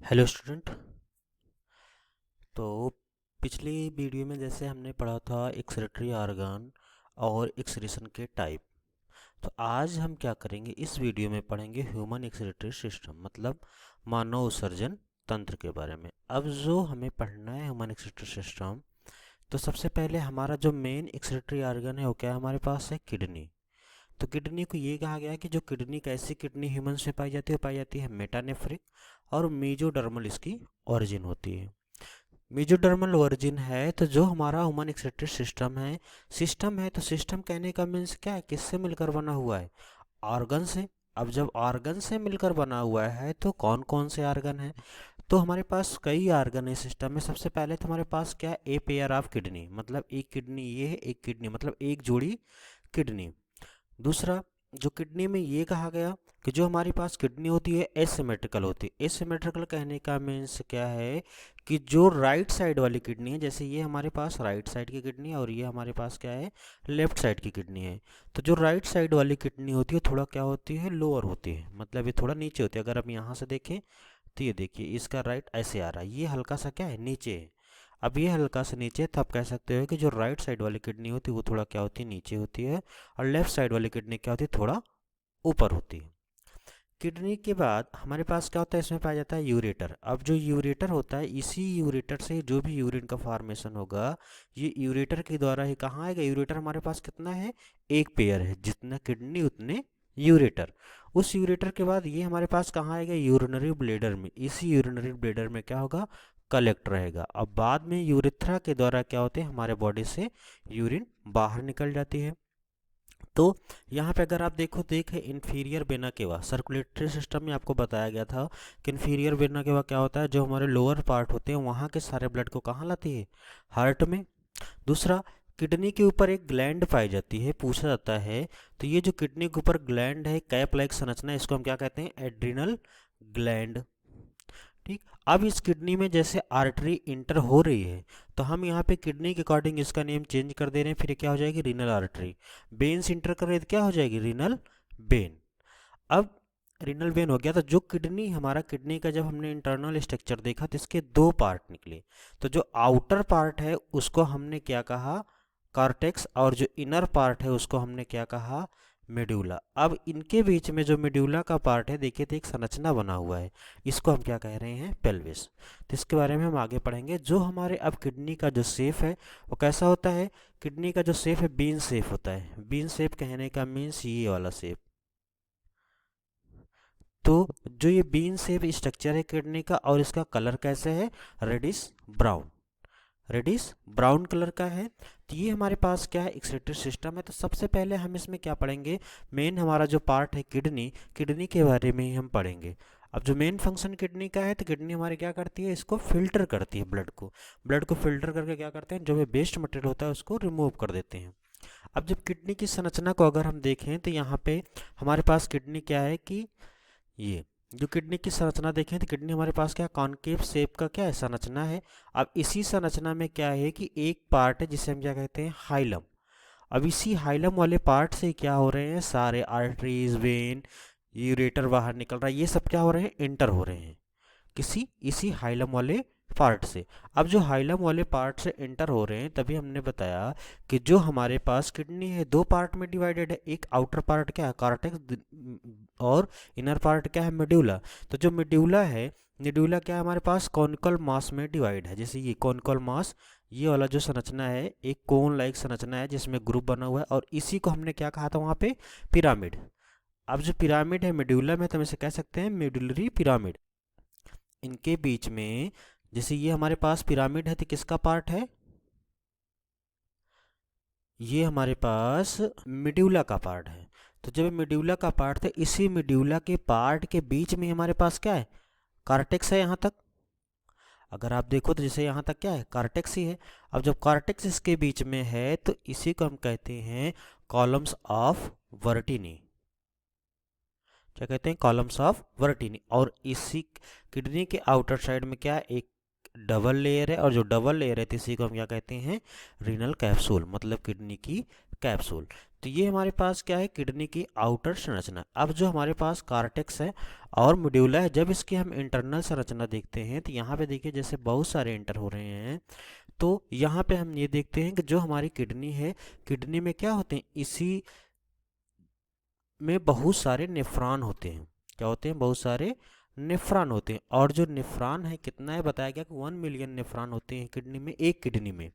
Hello student. तो पिछली video में जैसे हमने पढ़ा था एक्सक्रीटरी ऑर्गन और एक्सक्रीशन के टाइप। तो आज हम क्या करेंगे, इस वीडियो में पढ़ेंगे ह्यूमन एक्सक्रीटरी सिस्टम, मतलब मानव उत्सर्जन तंत्र के बारे में। अब जो हमें पढ़ना है ह्यूमन एक्सक्रीटरी सिस्टम, तो सबसे पहले हमारा जो मेन एक्सक्रीटरी ऑर्गन है वो क्या है, हमारे पास है किडनी। तो किडनी को ये कहा गया है कि जो किडनी, कैसी किडनी ह्यूमन्स में पाई जाती है, वो पाई जाती है मेटानेफ्रिक और मेजोडर्मल इसकी ओरिजिन होती है। मेजोडर्मल वर्जिन है तो जो हमारा ह्यूमन एक्सक्रीटरी सिस्टम है तो सिस्टम कहने का मीन्स क्या है, किससे मिलकर बना हुआ है, ऑर्गन से। अब जब ऑर्गन से मिलकर बना हुआ है तो कौन कौन से ऑर्गन है, तो हमारे पास कई ऑर्गन है सिस्टम में। सबसे पहले तो हमारे पास क्या है, ए पेयर ऑफ किडनी, मतलब एक किडनी ये है, एक किडनी मतलब एक जोड़ी किडनी। दूसरा, जो किडनी में ये कहा गया कि जो हमारी पास किडनी होती है एसिमेट्रिकल होती है। एसिमेट्रिकल कहने का मीन्स क्या है कि जो राइट साइड वाली किडनी है, जैसे ये हमारे पास राइट साइड की किडनी है और ये हमारे पास क्या है, लेफ्ट साइड की किडनी है। तो जो राइट साइड वाली किडनी होती है थोड़ा क्या होती है, लोअर होती है, मतलब ये थोड़ा नीचे होती है। अगर आप यहाँ से देखें तो ये देखिए इसका राइट ऐसे आ रहा है, ये हल्का सा क्या है, नीचे है। अब ये हल्का सा नीचे है, तो आप कह सकते हो कि जो राइट साइड वाली किडनी होती है वो थोड़ा क्या होती है, नीचे होती है, और लेफ्ट साइड वाली किडनी क्या होती है, थोड़ा ऊपर होती है। किडनी के बाद हमारे पास क्या होता है, इसमें पाया जाता है यूरेटर। अब जो यूरेटर होता है, इसी यूरेटर से जो भी यूरिन का फॉर्मेशन होगा, ये यूरेटर के द्वारा ही कहाँ आएगा। यूरेटर हमारे पास कितना है, एक पेयर है, जितना किडनी उतने यूरेटर। उस यूरेटर के बाद ये हमारे पास कहाँ आएगा, यूरिनरी ब्लेडर में। इसी यूरिनरी ब्लेडर में क्या होगा, कलेक्ट रहेगा। अब बाद में यूरेथ्रा के द्वारा क्या होते हैं, हमारे बॉडी से यूरिन बाहर निकल जाती है। तो यहाँ पे अगर आप देखो, देखे inferior vena cava, circulatory system में आपको बताया गया था कि इन्फीरियर वेना केवा क्या होता है, जो हमारे लोअर पार्ट होते हैं वहाँ के सारे ब्लड को कहाँ लाती है, हार्ट में। दूसरा, किडनी के ऊपर एक ग्लैंड पाई जाती है, पूछा जाता है। तो ये जो किडनी के ऊपर ग्लैंड है, कैप लाइक संरचना, इसको हम क्या कहते हैं, एड्रिनल ग्लैंड। ठीक। अब इस किडनी में जैसे आर्टरी इंटर हो रही है, तो हम यहाँ पे किडनी के अकॉर्डिंग इसका नेम चेंज कर दे रहे हैं, फिर क्या हो जाएगी, रीनल आर्टरी। बेन्स इंटर कर रही है तो क्या हो जाएगी, रीनल बेन। अब रीनल वेन हो गया, तो जो किडनी, हमारा किडनी का जब हमने इंटरनल स्ट्रक्चर देखा तो इसके दो पार्ट निकले। तो जो आउटर पार्ट है उसको हमने क्या कहा, कॉर्टेक्स, और जो इनर पार्ट है उसको हमने क्या कहा, मेड्यूला। अब इनके बीच में जो मेड्यूला का पार्ट है, देखिए तो एक संरचना बना हुआ है, इसको हम क्या कह रहे हैं, पेल्विस। तो इसके बारे में हम आगे पढ़ेंगे। जो हमारे अब किडनी का जो शेप है वो कैसा होता है, किडनी का जो शेप है बीन शेप होता है। बीन शेप कहने का मीन्स ये वाला शेप। तो जो ये बीन शेप स्ट्रक्चर है किडनी का, और इसका कलर कैसे है, reddish brown, reddish brown colour का है। तो ये हमारे पास क्या है, एक्सक्रीटरी सिस्टम है। तो सबसे पहले हम इसमें क्या पढ़ेंगे, मेन हमारा जो पार्ट है किडनी, किडनी के बारे में ही हम पढ़ेंगे। अब जो मेन फंक्शन किडनी का है, तो किडनी हमारी क्या करती है, इसको फिल्टर करती है, ब्लड को फिल्टर करके क्या करते हैं, जो भी वेस्ट मटेरियल होता है उसको रिमूव कर देते हैं। अब जब किडनी की संरचना को अगर हम देखें तो यहाँ पे हमारे पास किडनी क्या है कि ये जो किडनी की संरचना देखें तो किडनी हमारे पास क्या, कॉनकेव शेप का क्या है, संरचना है। अब इसी संरचना में क्या है कि एक पार्ट है जिसे हम क्या कहते हैं, हाइलम। अब इसी हाइलम वाले पार्ट से क्या हो रहे हैं, सारे आर्टरीज, वेन, यूरेटर बाहर निकल रहा है, ये सब क्या हो रहे हैं, इंटर हो रहे हैं किसी इसी हाइलम वाले पार्ट से। अब जो हाइलम वाले पार्ट से इंटर हो रहे हैं, तभी हमने बताया कि जो हमारे पास किडनी है दो पार्ट में डिवाइडेड है। एक आउटर पार्ट क्या है, कॉर्टेक्स, और इनर पार्ट क्या है, मेड्यूला। तो जो मेड्यूला है, मेड्यूला क्या है, हमारे पास कॉनिकल मास में डिवाइड है। जैसे ये कॉनिकल मास, ये वाला जो संरचना है एक कोन लाइक संरचना है जिसमें ग्रुप बना हुआ है, और इसी को हमने क्या कहा था वहाँ पे, पिरामिड। अब जो पिरामिड है मेड्यूला में, तो हम इसे कह सकते हैं मेडुलरी पिरामिड। इनके बीच में, जैसे ये हमारे पास पिरामिड है तो किसका पार्ट है, ये हमारे पास मिड्यूला का पार्ट है। तो जब मिड्यूला का पार्ट था, इसी मिड्यूला के पार्ट के बीच में हमारे पास क्या है, कार्टेक्स है यहाँ तक। अगर आप देखो तो जैसे यहाँ तक क्या है, कार्टेक्स ही है। अब जब कार्टेक्स इसके बीच में है तो इसी को हम कहते हैं कॉलम्स ऑफ वर्टिनी। क्या कहते हैं, कॉलम्स ऑफ वर्टिनी। और इसी किडनी के आउटर साइड में क्या है, एक डबल लेयर है, और जो डबल लेयर है तो इसी को हम क्या कहते हैं, रीनल कैप्सूल, मतलब किडनी की कैप्सूल। तो ये हमारे पास क्या है, किडनी की आउटर संरचना। अब जो हमारे पास कार्टेक्स है और मेडुला है, जब इसकी हम इंटरनल संरचना देखते हैं तो यहाँ पे देखिए जैसे बहुत सारे इंटर हो रहे हैं। तो यहाँ पे हम ये देखते हैं कि जो हमारी किडनी है, किडनी में क्या होते हैं, इसी में बहुत सारे नेफ्रॉन होते हैं। क्या होते हैं, बहुत सारे नेफ्रॉन होते हैं। और जो नेफ्रॉन है कितना है, बताया गया कि 1 मिलियन नेफ्रॉन होते हैं किडनी में, एक किडनी में।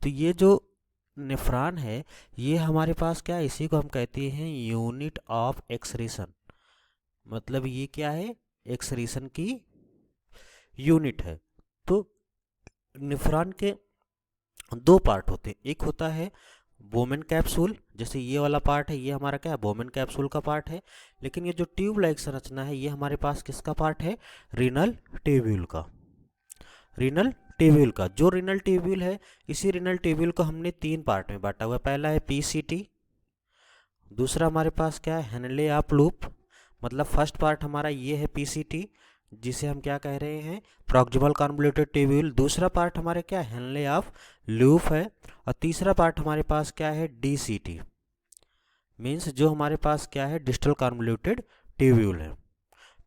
तो ये जो नेफ्रॉन है, ये हमारे पास क्या है, इसी को हम कहते हैं यूनिट ऑफ एक्सक्रीशन। मतलब ये क्या है, एक्सक्रीशन की यूनिट है। तो नेफ्रॉन के दो पार्ट होते हैं, एक होता है बोमेन कैप्सूल, जैसे ये वाला पार्ट है, ये हमारा क्या है, बोमेन कैप्सूल का पार्ट है। लेकिन ये जो ट्यूब लाइक संरचना है, ये हमारे पास किसका पार्ट है, रीनल ट्यूब्यूल का। रीनल ट्यूब्यूल का, जो रीनल ट्यूब्यूल है, इसी रीनल ट्यूब्यूल को हमने तीन पार्ट में बांटा हुआ है। पहला है पीसीटी, दूसरा हमारे पास क्या है, हेनले ऑफ लूप। मतलब फर्स्ट पार्ट हमारा ये है पीसीटी, जिसे हम क्या कह रहे हैं, प्रॉक्सिमल कन्वोल्यूटेड ट्यूब्यूल। दूसरा पार्ट हमारे क्या है, हेनले ऑफ लूप है। और तीसरा पार्ट हमारे पास क्या है, डीसीटी, मीन्स जो हमारे पास क्या है, डिस्टल कन्वोल्यूटेड ट्यूब्यूल है।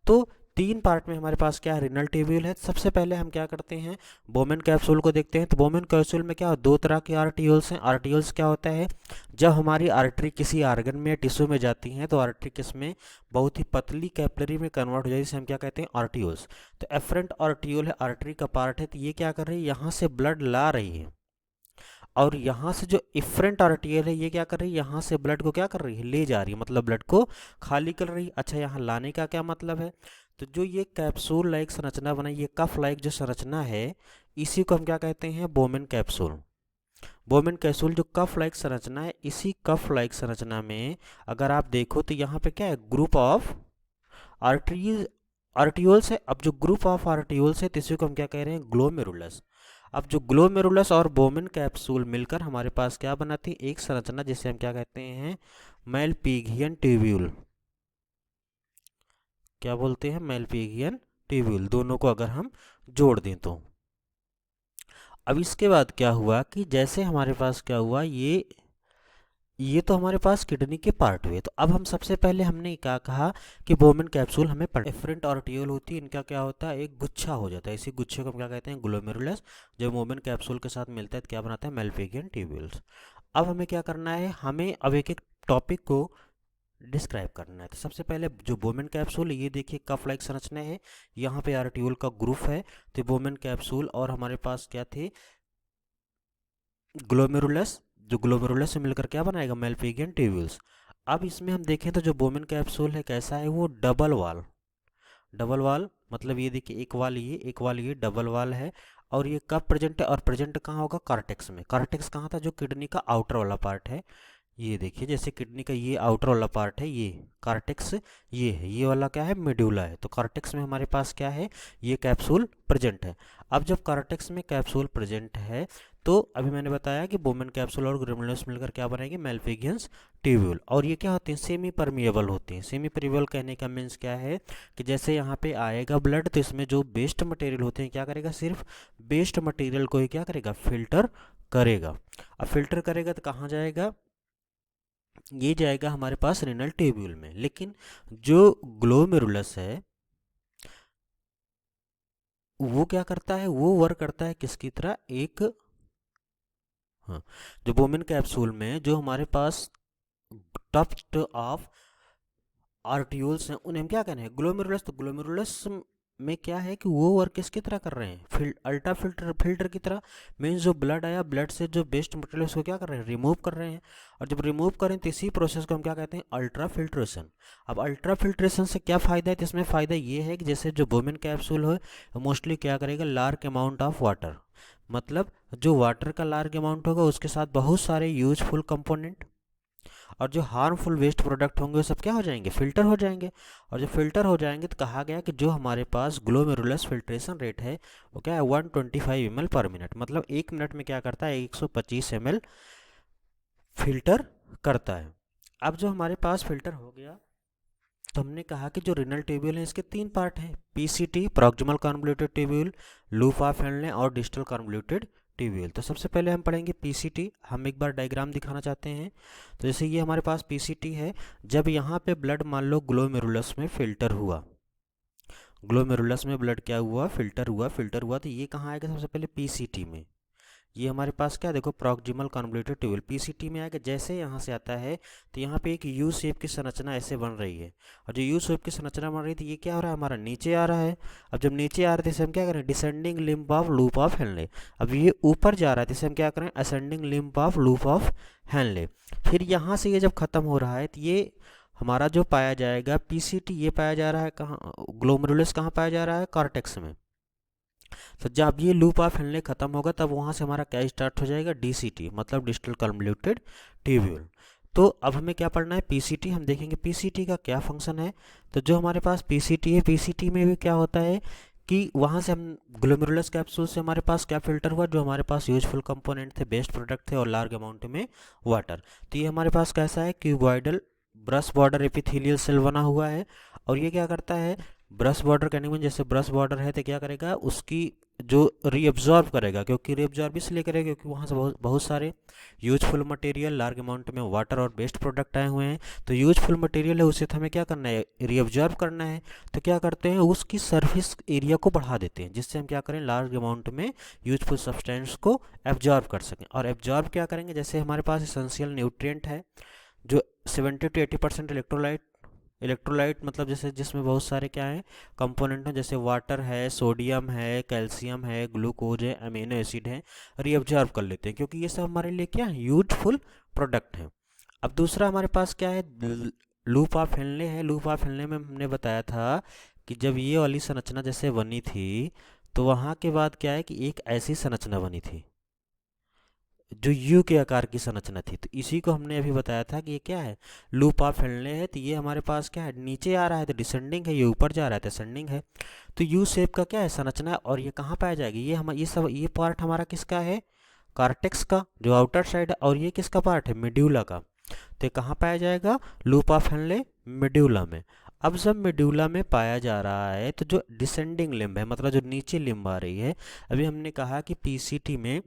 तो तीन पार्ट में हमारे पास क्या है, रीनल ट्यूब्यूल है। सबसे पहले हम क्या करते हैं, बोमेन कैप्सूल को देखते हैं। तो बोमेन कैप्सूल में क्या, दो तरह के आर्टियोल्स हैं। आर्टियोल्स क्या होता है, जब हमारी आर्टरी किसी आर्गन में या टिश्यू में जाती हैं तो आर्टरी किसमें, बहुत ही पतली कैपिलरी में कन्वर्ट हो जाती है, जिसे हम क्या कहते हैं, आर्टियोल्स। तो एफरेंट आर्टियोल है, आर्टरी का पार्ट है। तो ये क्या कर रही है, यहाँ से ब्लड ला रही है। और यहाँ से जो इफरेंट आर्टियल है, ये क्या कर रही है, यहाँ से ब्लड को क्या कर रही है, ले जा रही है, मतलब ब्लड को खाली कर रही है। अच्छा, यहाँ लाने का क्या मतलब है, तो जो ये कैप्सूल लाइक संरचना बनाई, ये कफ लाइक जो संरचना है, इसी को हम क्या कहते हैं, बोमेन कैप्सूल। बोमेन कैप्सूल जो कफ लाइक संरचना है, इसी कफ लाइक संरचना में अगर आप देखो तो यहाँ पे क्या है, ग्रुप ऑफ आर्टरीज आर्टियोल्स है। अब जो ग्रुप ऑफ आर्टियोल्स है, तो इसी को हम क्या कह रहे हैं, ग्लोमेरुलस। अब जो ग्लोमेरुलस और बोमेन कैप्सूल मिलकर हमारे पास क्या बनाती है, एक संरचना, जिसे हम क्या कहते हैं, मेलपिगियन ट्यूब्यूल। क्या बोलते हैं, मेलपिगियन ट्यूब्यूल। दोनों को अगर हम जोड़ दें तो अब इसके बाद क्या हुआ कि जैसे हमारे पास क्या हुआ, ये तो हमारे पास किडनी के पार्ट हुए। तो अब हम सबसे पहले हमने क्या कहा कि बोमेन कैप्सूल हमें एफरेंट आर्टियोल होती है, इनका क्या होता है, एक गुच्छा हो जाता है। इसी गुच्छे को हम क्या कहते हैं, ग्लोमेरुलस। जब बोमेन कैप्सूल के साथ मिलता है तो क्या बनाता है, मेलपिगियन ट्यूब्यूल्स। अब हमें क्या करना है, हमें अब एक एक टॉपिक को डिस्क्राइब करना है। तो सबसे पहले जो बोमेन कैप्सूल, ये देखिए कफ लाइक संरचना है, यहाँ पे आर्टियोल का ग्रुप है। तो बोमेन कैप्सूल और हमारे पास क्या थे, ग्लोमेरुलस। जो ग्लोमेरुलस से मिलकर क्या बनाएगा, मेलपिगियन ट्यूब्यूल्स। अब इसमें हम देखें तो जो बोमेन कैप्सूल है कैसा है, वो डबल वाल। डबल वाल मतलब ये देखिए, एक वाल ये, एक वाल ये, डबल वाल है। और ये कब प्रेजेंट है, और प्रेजेंट कहाँ होगा, कार्टेक्स में। कार्टेक्स कहाँ था, जो किडनी का आउटर वाला पार्ट है। ये देखिए जैसे किडनी का ये आउटर वाला पार्ट है, ये कार्टेक्स ये है, ये वाला क्या है, मेडुला है। तो कार्टेक्स में हमारे पास क्या है, ये कैप्सूल प्रेजेंट है। अब जब कार्टेक्स में कैप्सूल प्रेजेंट है, तो अभी मैंने बताया कि बोमेन कैप्सूल और ग्लोमेरुलस मिलकर क्या बनाएंगे, मेलपिगियंस ट्यूब्यूल। और ये क्या होते हैं, सेमी परमिएबल होते हैं। सेमी परमिएबल कहने का मीन्स क्या है कि जैसे यहाँ पे आएगा ब्लड, तो इसमें जो वेस्ट मटेरियल होते हैं क्या करेगा, सिर्फ वेस्ट मटेरियल को ही क्या करेगा, फिल्टर करेगा। अब फिल्टर करेगा तो कहाँ जाएगा, ये जाएगा हमारे पास रीनल ट्यूब्यूल में। लेकिन जो ग्लोमेरुलस है, वो क्या करता है, वो वर्क करता है किसकी तरह, एक, हाँ, जो बोमेन कैप्सूल में जो हमारे पास टफ्ट ऑफ आर्टियोल्स हैं, उन्हें हम क्या कह रहे हैं, ग्लोमेरुलस। तो ग्लोमेरुलस में क्या है कि वो वर्क किसकी तरह कर रहे हैं, अल्ट्रा फिल्टर की तरह। मीन्स जो ब्लड आया, ब्लड से जो वेस्ट मटेरियल उसको क्या कर रहे हैं, रिमूव कर रहे हैं। और जब रिमूव करें तो इसी प्रोसेस को हम क्या कहते हैं, अल्ट्रा फिल्ट्रेशन। अब अल्ट्रा फिल्ट्रेशन से क्या फ़ायदा है, तो इसमें फ़ायदा ये है कि जैसे जो बोमेन कैप्सूल हो, मोस्टली क्या करेगा, लार्ज अमाउंट ऑफ वाटर, मतलब जो वाटर का लार्ज अमाउंट होगा उसके साथ बहुत सारे यूजफुल कंपोनेंट, और जो हार्मफुल वेस्ट प्रोडक्ट होंगे वो सब क्या हो जाएंगे, फिल्टर हो जाएंगे। और जब फिल्टर हो जाएंगे तो कहा गया कि जो हमारे पास ग्लोमेरुलस फिल्ट्रेशन रेट है वो क्या है, 125 ml पर मिनट। मतलब 1 मिनट में क्या करता है, 125 ml फिल्टर करता है। अब जो हमारे पास फिल्टर हो गया, तो हमने कहा कि जो रीनल ट्यूब्यूल है इसके तीन पार्ट हैं, PCT proximal convoluted tubule, loop of Henle और डिस्टल कन्वोल्यूटेड ट्यूब्यूल। तो सबसे पहले हम पढ़ेंगे पीसीटी। हम एक बार डायग्राम दिखाना चाहते हैं। तो जैसे ये हमारे पास पीसीटी है, जब यहाँ पे ब्लड मान लो ग्लोमेरुलस में फिल्टर हुआ, ग्लोमेरुलस में ब्लड क्या हुआ, फिल्टर हुआ, तो ये कहाँ आएगा सबसे पहले पीसीटी में। ये हमारे पास क्या देखो, प्रॉक्सिमल कन्वोल्यूटेड ट्यूब्यूल पीसीटी में आएगा। जैसे यहाँ से आता है तो यहाँ पे एक यू शेप की संरचना ऐसे बन रही है, और जो यू शेप की संरचना बन रही थी, ये क्या हो रहा है, हमारा नीचे आ रहा है। अब जब नीचे आ रहे थे, हम क्या करें, descending limb of loop of Henle. अब ये ऊपर जा रहा है, तो हम क्या करें, ascending limb of loop of Henle. फिर यहाँ से ये जब खत्म हो रहा है, तो ये हमारा जो पाया जाएगा पीसीटी, ये पाया जा रहा है कहाँ, ग्लोमेरुलस कहाँ पाया जा रहा है, कॉर्टेक्स में। तो जब ये लूप ऑफ हेनले खत्म होगा, तब वहाँ से हमारा क्या स्टार्ट हो जाएगा, डीसीटी, मतलब डिस्टल कन्वोल्यूटेड ट्यूब्यूल। तो अब हमें क्या पढ़ना है, पीसीटी। हम देखेंगे पीसीटी का क्या फंक्शन है। तो जो हमारे पास पीसीटी है, पीसीटी में भी क्या होता है कि वहाँ से हम ग्लोमेरुलस कैप्सूल से हमारे पास क्या फिल्टर हुआ, जो हमारे पास यूजफुल कंपोनेंट थे, बेस्ट प्रोडक्ट थे, और लार्ज अमाउंट में वाटर। तो ये हमारे पास कैसा है, cuboidal brush border epithelial cell बना हुआ है। और ये क्या करता है, ब्रश बॉर्डर कहने में, जैसे ब्रश बॉर्डर है तो क्या करेगा, उसकी जो रीअब्जॉर्ब करेगा, क्योंकि रीअब्जॉर्ब इसलिए करेगा क्योंकि वहाँ से बहुत बहुत सारे यूजफुल मटेरियल, लार्ज अमाउंट में वाटर और बेस्ट प्रोडक्ट आए हुए हैं। तो यूजफुल मटेरियल है, उसे तो हमें क्या करना है, रीअब्जॉर्ब करना है। तो क्या करते हैं, उसकी सरफेस एरिया को बढ़ा देते हैं, जिससे हम क्या करें, लार्ज अमाउंट में यूजफुल सब्सटेंस को एब्जॉर्ब कर सकें। और एब्जॉर्ब क्या करेंगे, जैसे हमारे पास एसेंशियल न्यूट्रिएंट है, जो 70 to 80% इलेक्ट्रोलाइट मतलब जैसे जिसमें बहुत सारे क्या हैं, कंपोनेंट हैं, जैसे वाटर है, सोडियम है, कैल्शियम है, ग्लूकोज है, अमीनो एसिड है, रीअब्जॉर्ब कर लेते हैं, क्योंकि ये सब हमारे लिए क्या है, यूजफुल प्रोडक्ट है। अब दूसरा हमारे पास क्या है, लूप ऑफ हेनले है। लूप ऑफ हेनले में हमने बताया था कि जब ये वाली संरचना जैसे बनी थी, तो वहाँ के बाद क्या है कि एक ऐसी संरचना बनी थी जो यू के आकार की संरचना थी। तो इसी को हमने अभी बताया था कि ये क्या है, लूप ऑफ हेनले है। तो ये हमारे पास क्या है, नीचे आ रहा है तो डिसेंडिंग है, ये ऊपर जा रहा है तो असेंडिंग है। तो यू शेप का क्या है, संरचना है। और ये कहाँ पाया जाएगी, ये पार्ट हमारा किसका है, कार्टेक्स का, जो आउटर साइड है। और ये किसका पार्ट है, मेड्यूला का। तो ये कहाँ पाया जाएगा, लूप ऑफ हेनले मेड्यूला में। अब जब मेड्यूला में पाया जा रहा है, तो जो डिसेंडिंग लिम्ब है, मतलब जो नीचे लिम्ब आ रही है, अभी हमने कहा कि पीसीटी में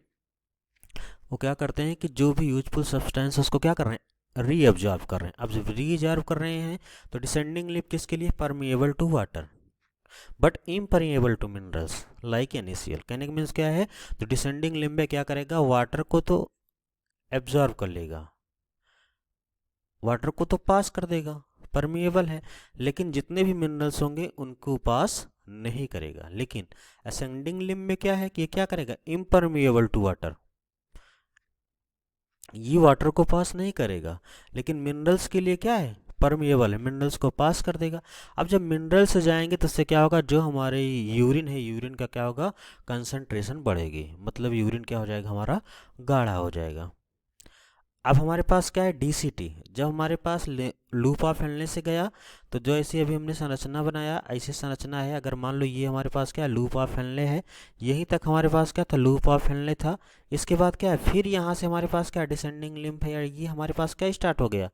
वो क्या करते हैं कि जो भी यूजफुल सब्सटेंस उसको क्या कर रहे हैं, रीअब्जॉर्ब कर रहे हैं। अब जब रीअब्जॉर्ब कर रहे हैं, तो डिसेंडिंग लिप किसके लिए, permeable to water but impermeable to minerals like NaCl। कहने का मीन्स क्या है, तो डिसेंडिंग लिम्ब क्या करेगा, वाटर को तो एब्जॉर्ब कर लेगा, वाटर को तो पास कर देगा, परमिएबल है, लेकिन जितने भी मिनरल्स होंगे उनको पास नहीं करेगा। लेकिन असेंडिंग लिम्ब में क्या है कि ये क्या करेगा, इम्परमिएबल टू वाटर, ये वाटर को पास नहीं करेगा। लेकिन मिनरल्स के लिए क्या है, परमिएबल है, मिनरल्स को पास कर देगा। अब जब मिनरल्स जाएंगे तो इससे क्या होगा, जो हमारे यूरिन है, यूरिन का क्या होगा, कंसंट्रेशन बढ़ेगी, मतलब यूरिन क्या हो जाएगा, हमारा गाढ़ा हो जाएगा। अब हमारे पास क्या है, डीसीटी। जब हमारे पास लूप ऑफ हेनले से गया, तो जो ऐसी अभी हमने संरचना बनाया, ऐसी संरचना है। अगर मान लो ये हमारे पास क्या है, लूप ऑफ हेनले है, यहीं तक हमारे पास क्या था, लूप ऑफ हेनले था। इसके बाद क्या है, फिर यहाँ से हमारे पास क्या, डिसेंडिंग लिम्फ है, ये हमारे पास क्या स्टार्ट हो गया,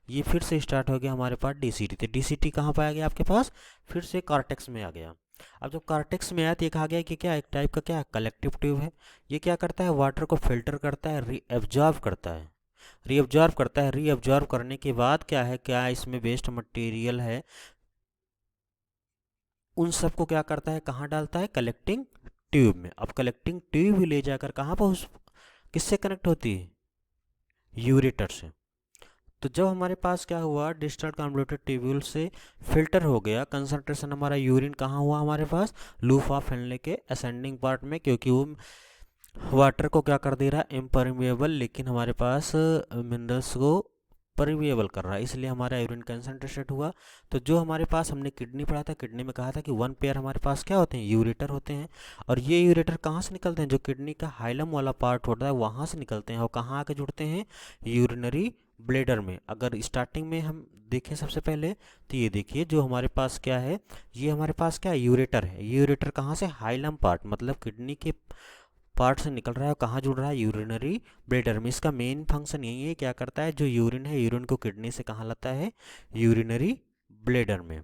ये फिर से स्टार्ट हो गया हमारे पास डीसीटी। तो डीसीटी कहाँ पाया गया आपके पास, फिर से कॉर्टेक्स में आ गया। अब जब कॉर्टेक्स में आया तो ये कहा गया कि क्या, एक टाइप का क्या, कलेक्टिव ट्यूब है। ये क्या करता है, वाटर को फिल्टर करता है, रीअब्जॉर्ब करता है, रीअब्जॉर्ब करता है। रीअब्जॉर्ब करने के बाद क्या है, क्या इसमें वेस्ट मटेरियल है, उन सबको क्या करता है, कहाँ डालता है, कलेक्टिंग ट्यूब में। अब कलेक्टिंग ट्यूब ही ले जाकर कहाँ पर, किससे कनेक्ट होती है, यूरेटर से। तो जब हमारे पास क्या हुआ, डिस्टल कन्वोल्यूटेड ट्यूब्यूल से फिल्टर हो गया, कंसंट्रेशन हमारा यूरिन कहाँ हुआ हमारे पास, लूप ऑफ हेनले के असेंडिंग पार्ट में, क्योंकि वो वाटर को क्या कर दे रहा है, इम्परमिएबल, लेकिन हमारे पास मिनरल्स को परमिएबल कर रहा है, इसलिए हमारा यूरिन कंसंट्रेटेड हुआ। तो जो हमारे पास हमने किडनी पढ़ा था, किडनी में कहा था कि वन पेयर हमारे पास क्या होते हैं, यूरेटर होते हैं। और ये यूरेटर कहाँ से निकलते हैं, जो किडनी का हाइलम वाला पार्ट होता है वहाँ से निकलते हैं, और कहाँ आके जुड़ते हैं, यूरिनरी ब्लेडर में। अगर स्टार्टिंग में हम देखें सबसे पहले, तो ये देखिए जो हमारे पास क्या है, ये हमारे पास क्या है, यूरेटर है। यूरेटर कहाँ से, हाइलम पार्ट, मतलब किडनी के पार्ट से निकल रहा है, कहाँ जुड़ रहा है, यूरिनरी ब्लेडर में। इसका मेन फंक्शन यही है, क्या करता है, जो यूरिन है, यूरिन को किडनी से कहाँ लाता है, यूरिनरी ब्लेडर में।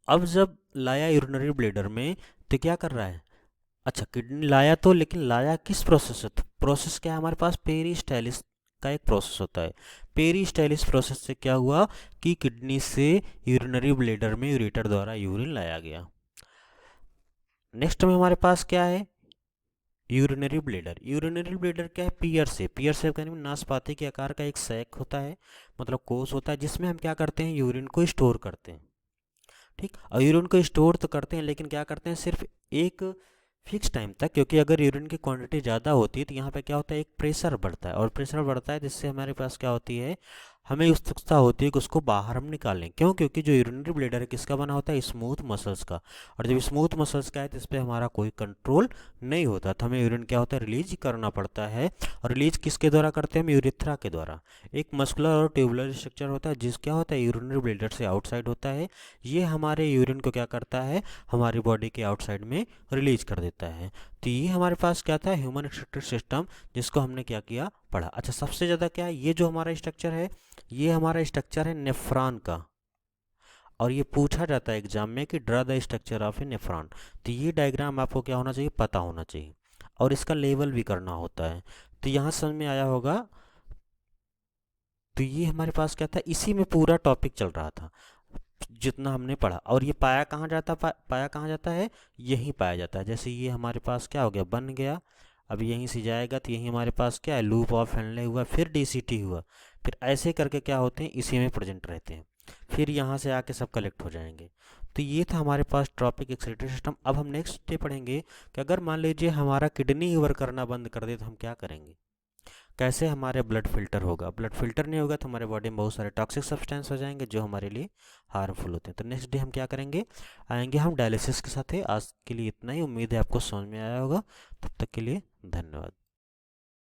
अब जब लाया यूरिनरी ब्लेडर में, तो क्या कर रहा है, अच्छा, किडनी लाया तो, लेकिन लाया किस प्रोसेस से? तो प्रोसेस क्या है हमारे पास? पेरिस्टाइलिस का एक प्रोसेस होता है। पेरिस्टाइलिस प्रोसेस से क्या हुआ कि किडनी से यूरिनरी ब्लेडर में यूरेटर द्वारा यूरिन लाया गया। नेक्स्ट में हमारे पास क्या है? Urinary bladder. यूरिनरी ब्लेडर क्या है? पियर से, पियर से कहने में नाशपाती के आकार का एक सैक होता है, मतलब कोस होता है, जिसमें हम क्या करते हैं? यूरिन को स्टोर करते हैं। ठीक, और यूरिन को स्टोर तो करते हैं, लेकिन क्या करते हैं? सिर्फ एक फिक्स टाइम तक, क्योंकि अगर यूरिन की क्वांटिटी ज़्यादा होती है तो यहाँ पे क्या होता है? एक प्रेशर बढ़ता है, और प्रेशर बढ़ता है जिससे हमारे पास क्या होती है? हमें उत्सुकता होती है कि उसको बाहर हम निकालें। क्यों? क्योंकि जो यूरिनरी ब्लेडर है किसका बना होता है? स्मूथ मसल्स का। और जब स्मूथ मसल्स का है तो इस पर हमारा कोई कंट्रोल नहीं होता, तो हमें यूरिन क्या होता है? रिलीज करना पड़ता है। और रिलीज किसके द्वारा करते हैं? हम यूरिथ्रा के द्वारा। एक मस्कुलर और ट्यूबुलर स्ट्रक्चर होता है जिस क्या होता है? यूरिनरी ब्लेडर से आउटसाइड होता है। ये हमारे यूरिन को क्या करता है? हमारी बॉडी के आउटसाइड में रिलीज कर देता है। तो ये हमारे पास क्या था? ह्यूमन एक्सक्रीटरी सिस्टम, जिसको हमने क्या किया? पढ़ा। अच्छा, सबसे ज़्यादा क्या है? ये जो हमारा स्ट्रक्चर है, ये हमारा स्ट्रक्चर है नेफ्रॉन का। और ये पूछा जाता है एग्जाम में कि draw the structure of A nephron. तो ये डायग्राम आपको क्या होना चाहिए? पता होना चाहिए, और इसका लेवल भी करना होता है। तो यहाँ समझ में आया होगा। तो ये हमारे पास क्या था? इसी में पूरा टॉपिक चल रहा था जितना हमने पढ़ा। और ये पाया कहाँ जाता? पाया कहाँ जाता है? यहीं पाया जाता है। जैसे ये हमारे पास क्या हो गया? बन गया। अब यहीं से जाएगा तो यहीं हमारे पास क्या है? लूप ऑफ हेनले हुआ, फिर डीसीटी हुआ, फिर ऐसे करके क्या होते हैं? इसी में प्रेजेंट रहते हैं। फिर यहाँ से आके सब कलेक्ट हो जाएंगे। तो ये था हमारे पास टॉपिक एक्सक्रीटरी सिस्टम। अब हम नेक्स्ट डे पढ़ेंगे कि अगर मान लीजिए हमारा किडनी वर्क करना बंद कर दे तो हम क्या करेंगे? कैसे हमारे ब्लड फिल्टर होगा? ब्लड फिल्टर नहीं होगा तो हमारे बॉडी में बहुत सारे टॉक्सिक सब्सटेंस हो जाएंगे जो हमारे लिए हार्मफुल होते हैं। तो नेक्स्ट डे हम क्या करेंगे? आएंगे हम डायलिसिस के साथ। आज के लिए इतना ही। उम्मीद है आपको समझ में आया होगा। तब तक के लिए धन्यवाद।